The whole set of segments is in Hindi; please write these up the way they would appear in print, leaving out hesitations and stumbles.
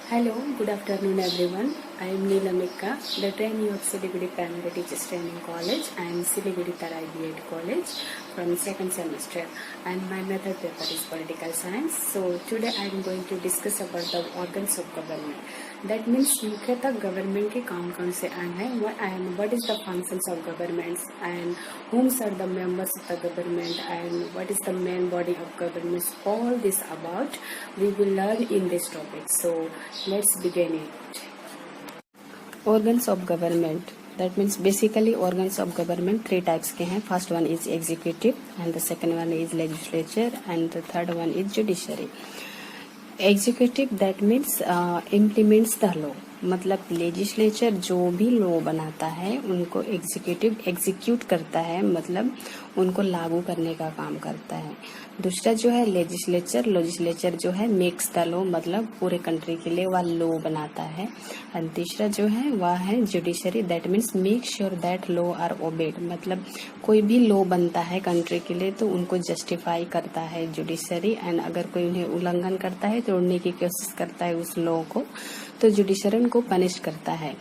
Hello, good afternoon everyone. I am Neela Mikka, the trainee of Siliguri Primary Teachers Training College and Siliguri Tarai B.Ed College from second semester, and my method paper is Political Science. So today I am going to discuss about the organs of government. That means मुख्यतः गवर्नमेंट के कौन से अंग हैं and what is the functions of governments and whom are the members of the government and what is the main body of governments. All this about we will learn in this topic. So let's begin it. Organs of government. That means basically organs of government three types के हैं. First one is executive and the second one is legislature and the third one is judiciary. Executive that means implements the law, मतलब लेजिस्लेचर जो भी लॉ बनाता है उनको एग्जीक्यूटिव एग्जीक्यूट करता है, मतलब उनको लागू करने का काम करता है. दूसरा जो है लेजिस्लेचर जो है मेक्स द लॉ, मतलब पूरे कंट्री के लिए वह लॉ बनाता है. एंड तीसरा जो है वह है judiciary, that means make sure that law are obeyed, मतलब कोई भी लॉ बनता है कंट्री के लिए तो उनको जस्टिफाई करता है जुडिशरी, एंड अगर कोई उन्हें उल्लंघन करता है तोड़ने की कोशिश करता है उस लॉ को तो जुडिशरी उनको पनिश करता है.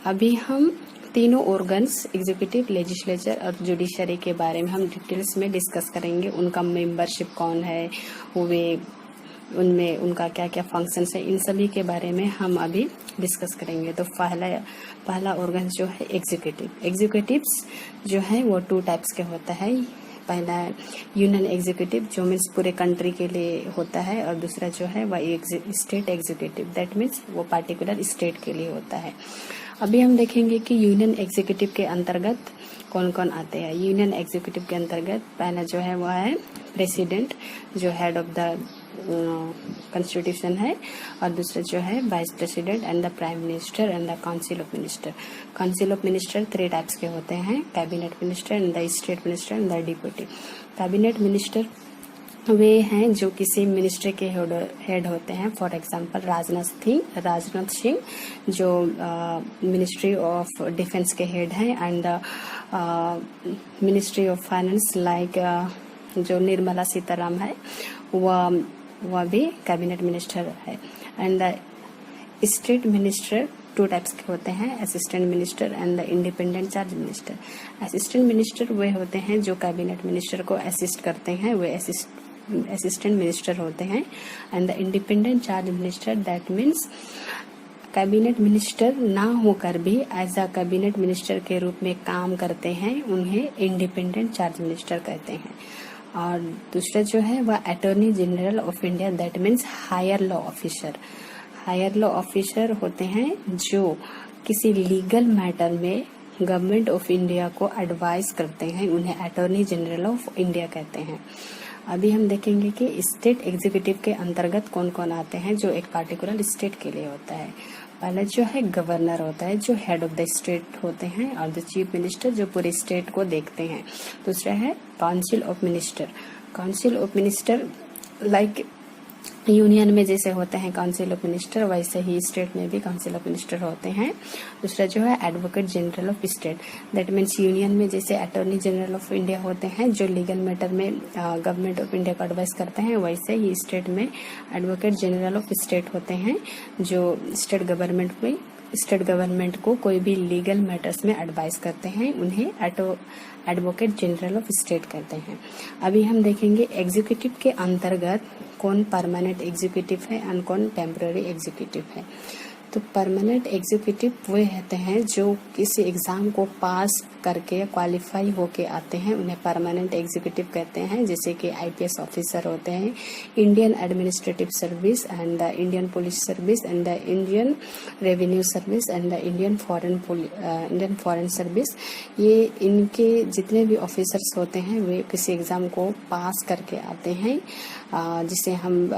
अभी हम तीनों ऑर्गन्स एग्जीक्यूटिव, लेजिस्लेचर और जुडिशरी के बारे में हम डिटेल्स में डिस्कस करेंगे. उनका मेंबरशिप कौन है, वे उनमें उनका क्या क्या फंक्शंस है, इन सभी के बारे में हम अभी डिस्कस करेंगे. तो पहला ऑर्गन जो है एग्जीक्यूटिव्स जो है वो टू टाइप्स के होता है. पहला यूनियन एग्जीक्यूटिव जो मीन्स पूरे कंट्री के लिए होता है, और दूसरा जो है वह स्टेट एग्जीक्यूटिव, दैट मीन्स वो पार्टिकुलर स्टेट के लिए होता है. अभी हम देखेंगे कि यूनियन एग्जीक्यूटिव के अंतर्गत कौन कौन आते हैं. यूनियन एग्जीक्यूटिव के अंतर्गत पहला जो है वह है प्रेसिडेंट जो हेड ऑफ द कॉन्स्टिट्यूशन है, और दूसरा जो है vice president and the prime minister and the council of minister. Council of minister three types के होते हैं, cabinet minister and the state minister and the deputy. Cabinet minister वे हैं जो किसी मिनिस्ट्री के हेड होते हैं. फॉर एग्जांपल राजनाथ सिंह जो मिनिस्ट्री ऑफ डिफेंस के हेड हैं, and ministry of finance like जो निर्मला सीताराम है वह भी कैबिनेट मिनिस्टर है. And the state minister two types के होते हैं, assistant minister and the independent charge minister. Assistant minister वे होते हैं जो कैबिनेट मिनिस्टर को असिस्ट करते हैं, वे असिस्टेंट मिनिस्टर होते हैं. And the independent charge minister that means cabinet minister ना होकर भी एज अ कैबिनेट मिनिस्टर के रूप में काम करते हैं, उन्हें इंडिपेंडेंट चार्ज मिनिस्टर कहते हैं. और दूसरा जो है वह attorney general of India, that means higher law officer. Higher law officer होते हैं जो किसी लीगल मैटर में गवर्नमेंट ऑफ इंडिया को एडवाइस करते हैं, उन्हें अटॉर्नी जनरल ऑफ इंडिया कहते हैं. अभी हम देखेंगे कि स्टेट एग्जीक्यूटिव के अंतर्गत कौन कौन आते हैं जो एक पार्टिकुलर स्टेट के लिए होता है. पहला जो है गवर्नर होता है जो हेड ऑफ द स्टेट होते हैं, और द चीफ मिनिस्टर जो पूरे स्टेट को देखते हैं. दूसरा है council of minister like union में जैसे होते हैं काउंसिल ऑफ मिनिस्टर, वैसे ही स्टेट में भी काउंसिल ऑफ मिनिस्टर होते हैं. दूसरा जो है advocate general of state, that means union में जैसे अटॉर्नी जनरल ऑफ इंडिया होते हैं जो लीगल मैटर में गवर्नमेंट ऑफ इंडिया को एडवाइस करते हैं, वैसे ही स्टेट में एडवोकेट जनरल ऑफ स्टेट होते हैं जो स्टेट गवर्नमेंट को कोई भी लीगल मैटर्स में एडवाइस करते हैं, उन्हें एडवोकेट जनरल ऑफ स्टेट कहते हैं. अभी हम देखेंगे एग्जीक्यूटिव के अंतर्गत कौन परमानेंट एग्जीक्यूटिव है और कौन टेम्पररी एग्जीक्यूटिव है. तो परमानेंट एग्जीक्यूटिव वे रहते हैं जो किसी एग्जाम को पास करके क्वालिफाई होके आते हैं, उन्हें परमानेंट एग्जीक्यूटिव कहते हैं. जैसे कि आईपीएस ऑफिसर होते हैं, Indian administrative service and the Indian police service and the Indian revenue service and the Indian foreign service. ये इनके जितने भी ऑफिसर्स होते हैं वे किसी एग्जाम को पास करके आते हैं, जिसे हम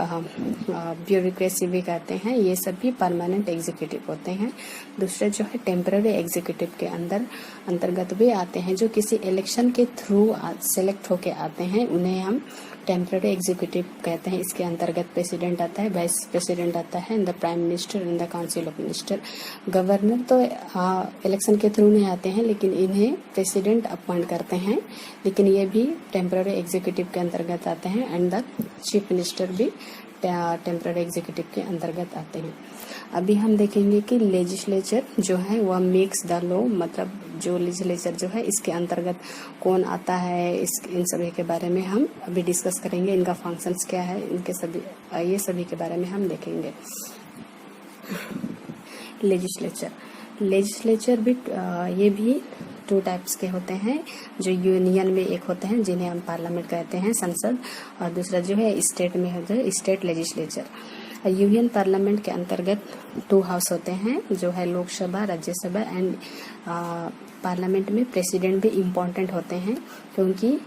ब्यूरोक्रेसी भी कहते हैं. ये सभी परमानेंट एग्जीक्यूटिव होते हैं. दूसरा जो है टेम्पररी एग्जीक्यूटिव के अंतर्गत वे आते हैं जो किसी इलेक्शन के थ्रू सेलेक्ट होके आते हैं, उन्हें हम टेम्पररी एग्जीक्यूटिव कहते हैं. इसके अंतर्गत प्रेसिडेंट आता है, वाइस प्रेसिडेंट आता है, the prime minister and the council of minister. Governor तो इलेक्शन के थ्रू नहीं आते हैं, लेकिन इन्हें प्रेसिडेंट अपॉइंट करते हैं, लेकिन ये भी टेम्पररी एग्जीक्यूटिव के अंतर्गत आते हैं. एंड द चीफ मिनिस्टर भी टेम्पररी एग्जीक्यूटिव के अंतर्गत आते हैं। अभी हम देखेंगे कि लेजिस्लेचर जो है वह मेक्स द लॉ, मतलब जो लेजिस्लेचर जो है इसके अंतर्गत कौन आता है, इन सभी के बारे में हम अभी डिस्कस करेंगे। इनका फंक्शंस क्या है, इनके सभी ये सभी के बारे में हम देखेंगे। लेजिस्लेचर भी ये भी 2 टाइप्स के होते हैं। जो यूनियन में एक होते हैं जिन्हें हम पार्लियामेंट कहते हैं, संसद, और दूसरा जो है स्टेट में होता है स्टेट लेजिस्लेचर। यूनियन पार्लियामेंट के अंतर्गत 2 हाउस होते हैं जो है लोकसभा, राज्यसभा एंड पार्लियामेंट में प्रेसिडेंट भी इम्पोर्टेंट होते हैं, क्योंकि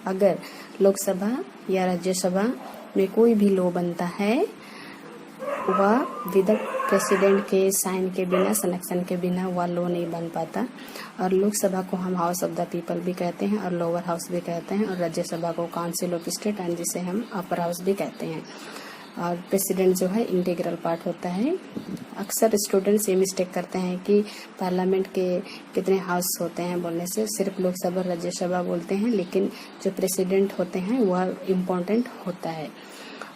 अगर लोकसभा या राज्यसभा में कोई भी लॉ बनता है वह विदाउट प्रेसिडेंट के साइन के बिना, सिलेक्शन के बिना वह लॉ नहीं बन पाता। और लोकसभा को हम हाउस ऑफ द पीपल भी कहते हैं और लोअर हाउस भी कहते हैं, और राज्यसभा को काउंसिल ऑफ स्टेट एंड जिसे हम अपर हाउस भी कहते हैं। और प्रेसिडेंट जो है इंटीग्रल पार्ट होता है। अक्सर स्टूडेंट्स ये मिस्टेक करते हैं कि पार्लियामेंट के कितने हाउस होते हैं बोलने से सिर्फ लोकसभा राज्यसभा बोलते हैं, लेकिन जो प्रेसिडेंट होते हैं वह इम्पोर्टेंट होता है।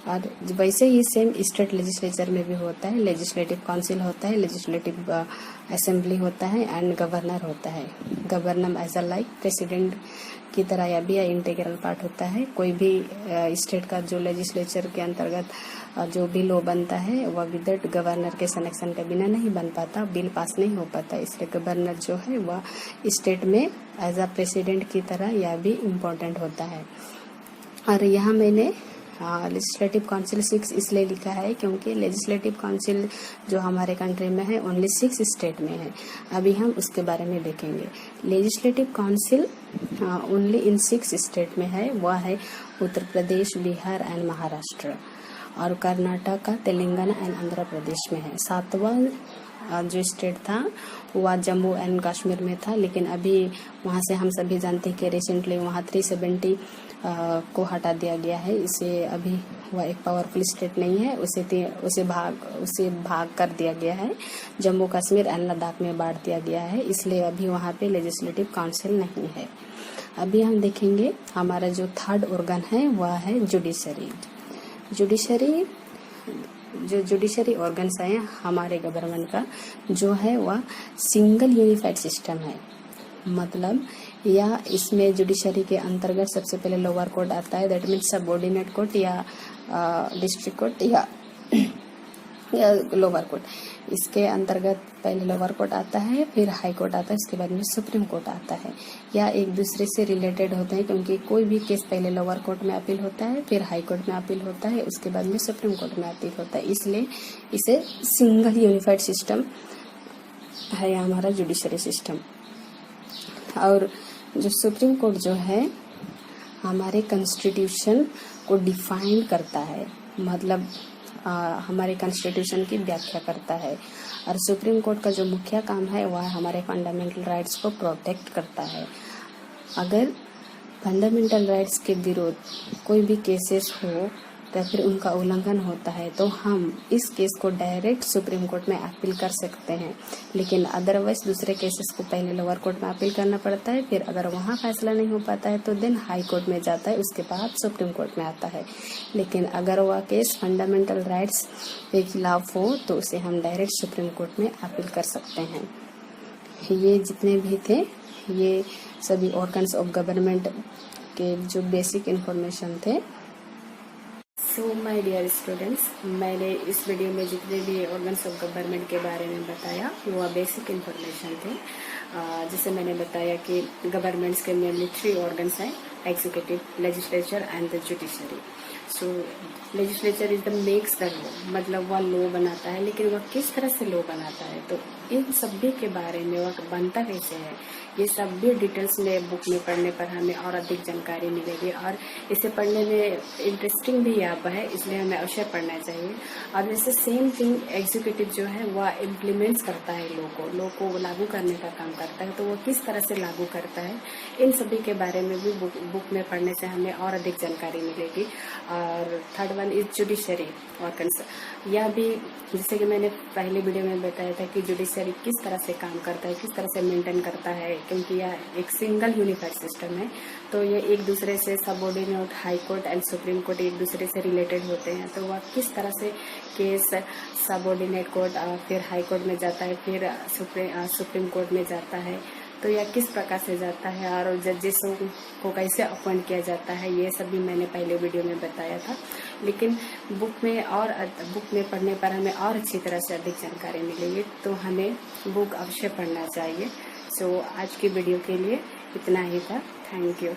और वैसे ही सेम स्टेट लेजिस्लेचर में भी होता है। लेजिस्लेटिव काउंसिल होता है, लेजिस्लेटिव असेंबली होता है एंड गवर्नर होता है। Governor as a like president की तरह या भी इंटीग्रल पार्ट होता है। कोई भी स्टेट का जो लेजिस्लेचर के अंतर्गत जो भी लॉ बनता है वह विदाउट गवर्नर के सिलेक्शन के बिना नहीं बन पाता, बिल पास नहीं हो पाता। इसलिए गवर्नर जो है वह स्टेट में एज अ प्रेसिडेंट की तरह यह भी इम्पोर्टेंट होता है। और यहाँ मैंने लेजिस्लेटिव काउंसिल 6 इसलिए लिखा है क्योंकि लेजिस्लेटिव काउंसिल जो हमारे कंट्री में है ओनली 6 स्टेट में है। अभी हम उसके बारे में देखेंगे। Legislative council only in 6 state में है, वह है उत्तर प्रदेश, बिहार एंड महाराष्ट्र, और कर्नाटक, तेलंगाना एंड आंध्र प्रदेश में है। 7वां जो स्टेट था वह जम्मू एंड कश्मीर में था, लेकिन अभी वहाँ से हम सभी जानते हैं कि रिसेंटली वहाँ 370 को हटा दिया गया है। इसे अभी वह एक पावरफुल स्टेट नहीं है, उसे भाग कर दिया गया है। जम्मू कश्मीर एंड लद्दाख में बांट दिया गया है, इसलिए अभी वहाँ पे लेजिस्लेटिव काउंसिल नहीं है। अभी हम देखेंगे हमारा जो 3rd ऑर्गन है वह है जुडिशरी। जो जुडिशरी ऑर्गन्स है हमारे गवर्नमेंट का जो है वह सिंगल यूनिफाइड सिस्टम है। मतलब या इसमें जुडिशरी के अंतर्गत सबसे पहले लोअर कोर्ट आता है, दैट मीन्स सबऑर्डिनेट कोर्ट या डिस्ट्रिक्ट कोर्ट या लोअर कोर्ट। इसके अंतर्गत पहले लोअर कोर्ट आता है, फिर हाई कोर्ट आता है, उसके बाद में सुप्रीम कोर्ट आता है। या एक दूसरे से रिलेटेड होते हैं, क्योंकि कोई भी केस पहले लोअर कोर्ट में अपील होता है, फिर हाई कोर्ट में अपील होता है, उसके बाद में सुप्रीम कोर्ट में अपील होता है। इसलिए इसे सिंगल यूनिफाइड सिस्टम है हमारा जुडिशरी सिस्टम। और जो सुप्रीम कोर्ट जो है हमारे कॉन्स्टिट्यूशन को डिफाइन करता है, मतलब हमारे कॉन्स्टिट्यूशन की व्याख्या करता है। और सुप्रीम कोर्ट का जो मुख्य काम है वह हमारे फंडामेंटल राइट्स को प्रोटेक्ट करता है। अगर फंडामेंटल राइट्स के विरोध कोई भी केसेस हो या फिर उनका उल्लंघन होता है तो हम इस केस को डायरेक्ट सुप्रीम कोर्ट में अपील कर सकते हैं, लेकिन अदरवाइज दूसरे केसेस को पहले लोअर कोर्ट में अपील करना पड़ता है। फिर अगर वहाँ फैसला नहीं हो पाता है तो देन हाई कोर्ट में जाता है, उसके बाद सुप्रीम कोर्ट में आता है। लेकिन अगर वह केस फंडामेंटल राइट्स के खिलाफ हो तो उसे हम डायरेक्ट सुप्रीम कोर्ट में अपील कर सकते हैं। ये जितने भी थे ये सभी ऑर्गन्स ऑफ गवर्नमेंट के जो बेसिक इन्फॉर्मेशन थे। सो माय डियर स्टूडेंट्स, मैंने इस वीडियो में जितने भी ऑर्गन्स ऑफ गवर्नमेंट के बारे में बताया वो बेसिक इन्फॉर्मेशन थे। जैसे मैंने बताया कि गवर्नमेंट्स के मेनली 3 ऑर्गन्स हैं, executive, legislature and the judiciary. So legislature is the makes the law, मतलब वह लॉ बनाता है, लेकिन वह किस तरह से लॉ बनाता है, तो इन सभी के बारे में वह बनता कैसे है, ये सब भी डिटेल्स में बुक में पढ़ने पर हमें और अधिक जानकारी मिलेगी। और इसे पढ़ने में इंटरेस्टिंग भी यहाँ है, इसलिए हमें अवश्य पढ़ना चाहिए। और जैसे सेम थिंग एग्जीक्यूटिव जो है वह इम्प्लीमेंट्स करता है लॉ को लागू करने का काम करता है, तो वह किस तरह से लागू करता है, इन सभी के बारे में भी बुक में पढ़ने से हमें और अधिक जानकारी मिलेगी। और 3rd one is judiciary organs. यह भी जैसे कि मैंने पहले वीडियो में बताया था कि जुडिशरी जुडिशरी किस तरह से काम करता है, किस तरह से मेंटेन करता है, क्योंकि यह एक सिंगल यूनिफाइड सिस्टम है। तो ये एक दूसरे से subordinate high court and supreme court एक दूसरे से रिलेटेड होते हैं। तो वह किस तरह से केस सबऑर्डिनेट कोर्ट फिर हाई कोर्ट में जाता है, फिर सुप्रीम कोर्ट में जाता है, तो यह किस प्रकार से जाता है और जजेस को कैसे अपॉइंट किया जाता है, ये सब भी मैंने पहले वीडियो में बताया था। लेकिन बुक में पढ़ने पर हमें और अच्छी तरह से अधिक जानकारी मिलेगी, तो हमें बुक अवश्य पढ़ना चाहिए। सो आज की वीडियो के लिए इतना ही था। Thank you.